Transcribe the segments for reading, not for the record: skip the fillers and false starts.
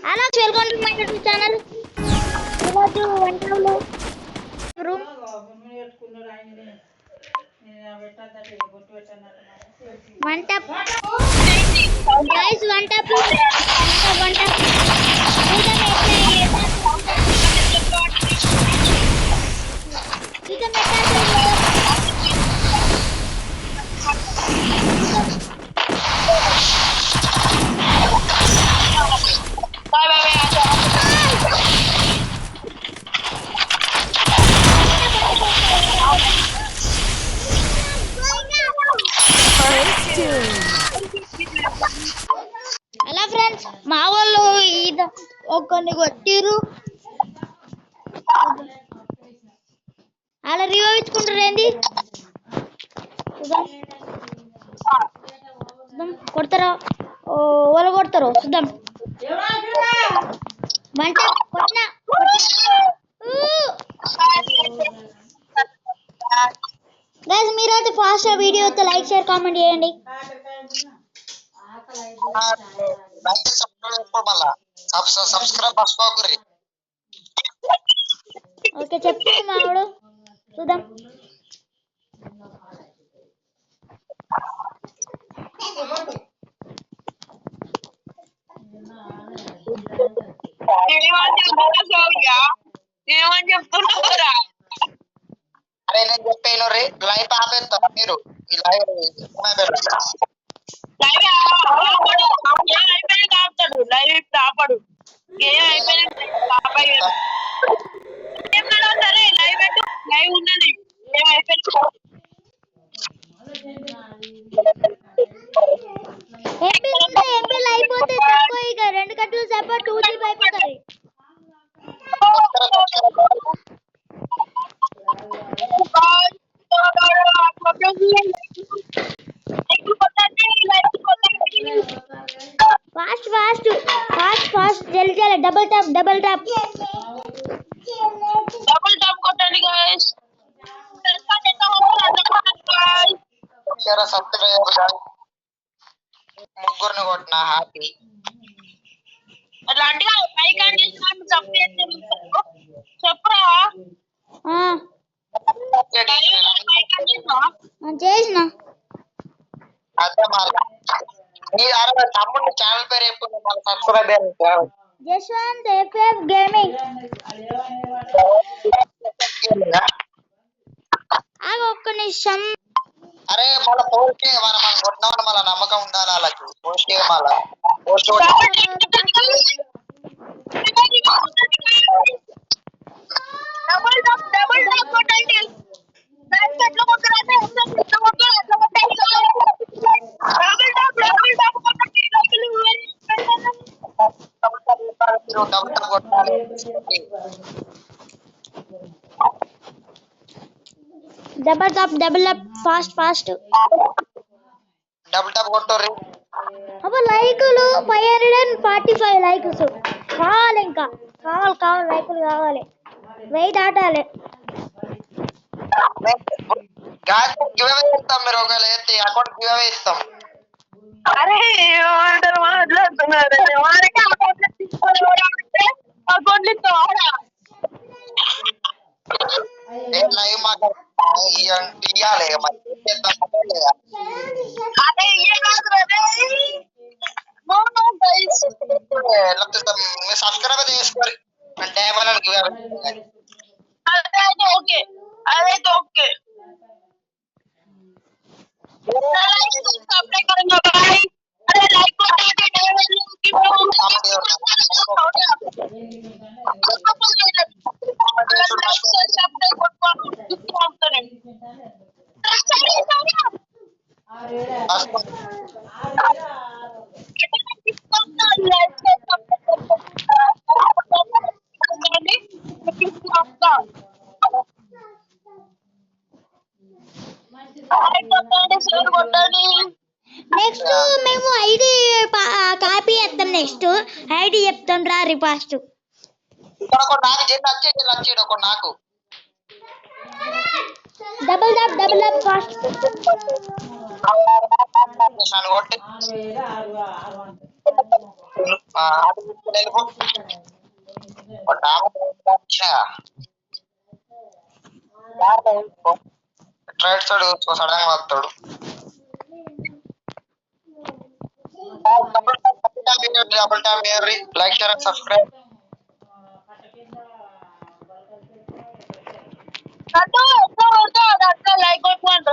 Hello welcome to my YouTube channel. ఈరోజు వంటలు room వంట గైస్ వంట వంట హలో ఫ్రెండ్స్, మా వాళ్ళు కొన్ని కొట్టిరు అలా రివ్యూ ఇచ్చుకుంటారు. ఏంది కొడతారా? ఓల కొడతారు చూద్దాం. వంట కొట్టినా గైస్, మీరైతే ఫాస్ట్ వీడియో అయితే లైక్ షేర్ కామెంట్ చేయండి. ఓకే చెప్పు మావాడు చూద్దాం. ఏమని చెప్తున్నారా? అరే నేను చెప్పాను రే, లైవ్ ఆపేస్తారా మీరు? ఈ లైవ్ అయిపోయినా ఆపుతాడు, లైవ్ ఆపడు. ఏం అయిపోయినా సరే లైవ్ పెట్టు, లైవ్ ఉన్నది. ఏం అయిపోయింది ఎంపీలు అయిపోతే తక్కువ, ఇక 2 గంటలు సేపు 2GB అయిపోతుంది. ఫాస్ట్ ఫాస్ట్ ఫాస్ట్ ఫాస్ట్ జల్దీ జల్దీ డబుల్ టాప్ డబుల్ టాప్ కొట్టండి గైస్. ముగ్గురిని కొట్టిన హ్యాపీ. అట్లాంటిగా చెప్పురా చేసిన అదే మళ్ళీ తమ్ముడు ఛానల్ పేరు ఎప్పుడు సబ్స్క్రైబ్ జశ్వంత్ ఎఫ్ఎఫ్ గేమింగ్. ఒక్క నిమిషం. అరే మళ్ళీ పోస్ట్ మనం కొట్టినామని మళ్ళీ నమ్మకం ఉండాలి వాళ్ళకి. పోస్ట్ మళ్ళా post double up fast fast double tap కొట్టరు. అబ్బా లైకులు 545 లైక్స్ కావాలి. ఇంకా కావాలి లైకులు కావాలి. 1000 దాటాలి. గివ్ ఇస్తాం. మీరు ఒకవేళ అయితే అకౌంట్ గివ్ ఇస్తాం. అరే ఏమంటారు మాట్లాడుతున్నారు? అకౌంట్లు ఇస్తావారా? లైవ్ మాకు ఇవ్వాలి. అదే మీరు సబ్స్క్రైబ్ చేసుకోరు అంటే అదైతే ఓకే, అదైతే ఓకే. నెక్స్ట్ మేము ఐడి కాపీ చేస్తాం. నెక్స్ట్ ఐడి చెప్తాం రా రిపాస్ట్. నాకు double up fast. Right side sudden వస్తాడు. Double tap like share and subscribe. Like కొట్టుకోండి.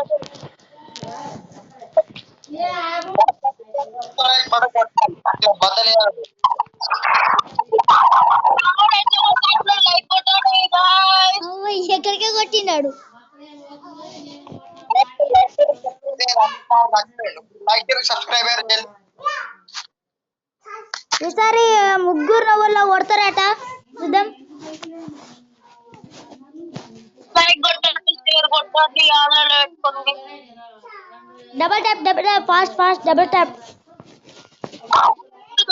బద్దలేదు లైక్ కొట్టండి guys. ఎక్కడికే కొట్టినాడు. Like subscriber. ఈసారి ముగ్గురు నవ్వుల్లో కొడతారట, చూద్దాం. లైక్ కొట్టండి, షేర్ కొట్టండి, ఆన్లైన్ పెట్టుకోండి. Double tap fast fast double tap.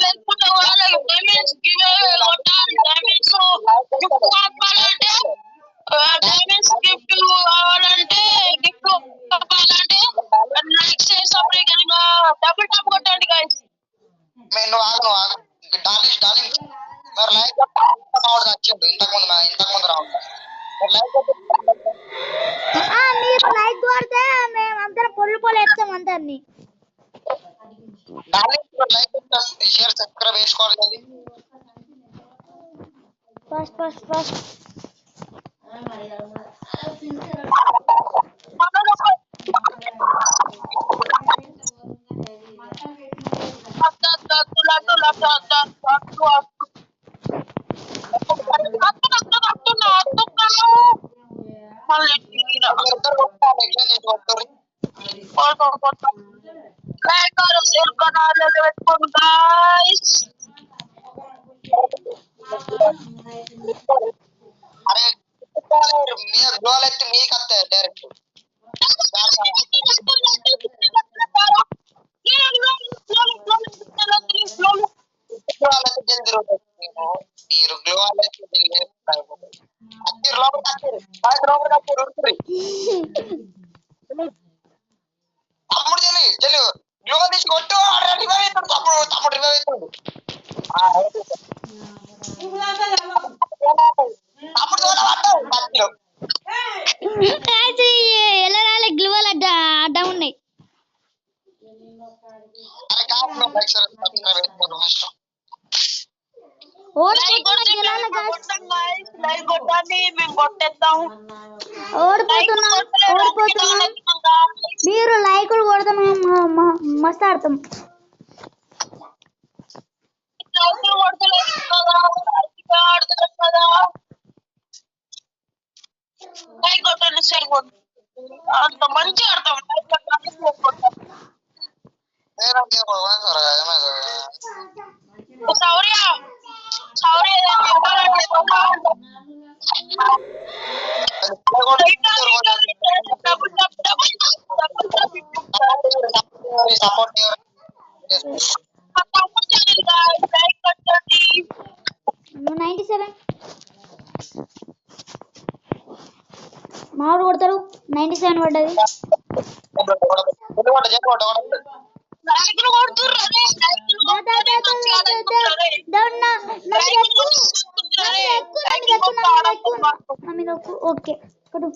లేకపోతే వాళ్ళకి డైమండ్స్ గివ్ అవే కొట్టాలి. డైమండ్స్ గిఫ్ట్ కావాలంటే డైమండ్స్ గిఫ్ట్ కావాలంటే గిఫ్ట్ కావాలంటే like share subscribe double tap కొట్టండి guys. నువ్వు ఆగు డార్లింగ్ మరి లైక్ వచ్చిండు ఇంతకుముందు రావు. మీరు లైక్ కొడితే మేము అందరం పొల్లు వేస్తాం అందరినీ. లైక్ షేర్ సబ్స్క్రైబ్ వేసుకోవాలి కదా. Fast fast fast. అరే మీ గోల్ ఎత్తి మీకు వస్తాయి డైరెక్ట్. మీరు గ్లో తమ్ముడు చెల్లి గ్లో తీసి కొట్టు. తమ్ముడు రివైవ్ అవుతాడు. ఎలా రాలే గ్లూవల్ అడ్డా ఉన్నాయి. ఓడిపోతున్నాం. మీరు లైకులు కొడితే మేము మస్తు ఆడతాం. అంత మంచి ఆడతాం. సపోర్ట్ 97 మామూలు కొడతారు. 97 పడ్డది. ఓకే కొట్టు.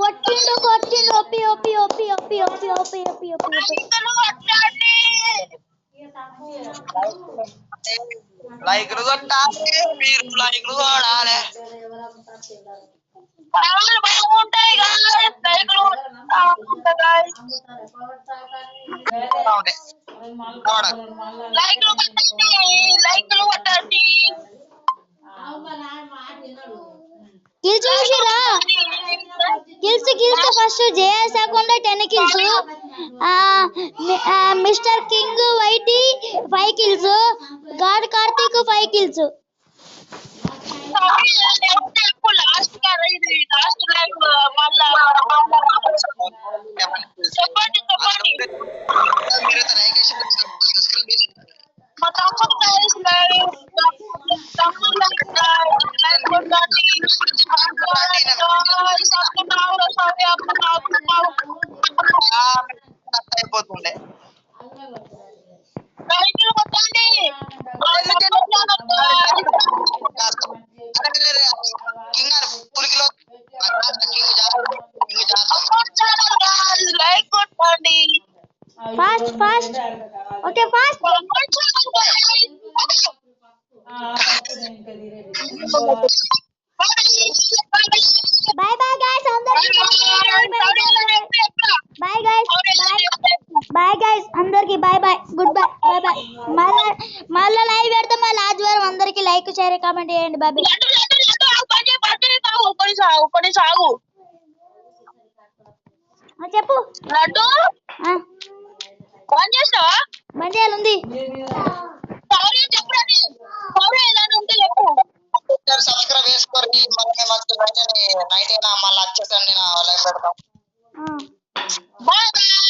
కొట్టిండు కొట్టిండు. ఒప్పి ఒప్పి ఒప్పి ఒప్పి ఒప్పి ఒప్పి ఒప్పి ఒప్పి ఒప్పి. లైక్లు కొట్టాలి, మీరు లైక్లు కొడాలి. కిల్స్ చూసిరా? Kills first JS account 10 kills, mister king YT 5 kills, god Karthik 5 kills. Last కదా ఇది లాస్ట్ లైవ్ మళ్ళా చెప్పండి చెప్పండి మీరు దయచేసి సబ్స్క్రైబ్ చేసి మా తమ్ముడు guys live తమ్ముడు లైక్ కొట్టండి అయిపోతుండే లైక్లు కొట్టండి లైక్ కొట్టండి fast fast okay fast bye bye guys అందరికి బాయ్ గైస్ బాయ్ గైస్ అందరికి bye bye good bye bye bye మళ్ళా లైవ్ పెడతాం మళ్ళీ ఆదివారం అందరికి లైక్ షేర్ కామెంట్ చేయండి బాయ్ ఒక్కడి సాగు చెప్పు లడ్డు ఫోన్ చేస్తావా బండి ఉంది ఏదైనా ఉంటే చెప్పు సబ్స్క్రైబ్ చేసుకోండి నైట్ అయినా మళ్ళీ వచ్చేసండి నా లైవ్ పెడతాం బాయ్ బాయ్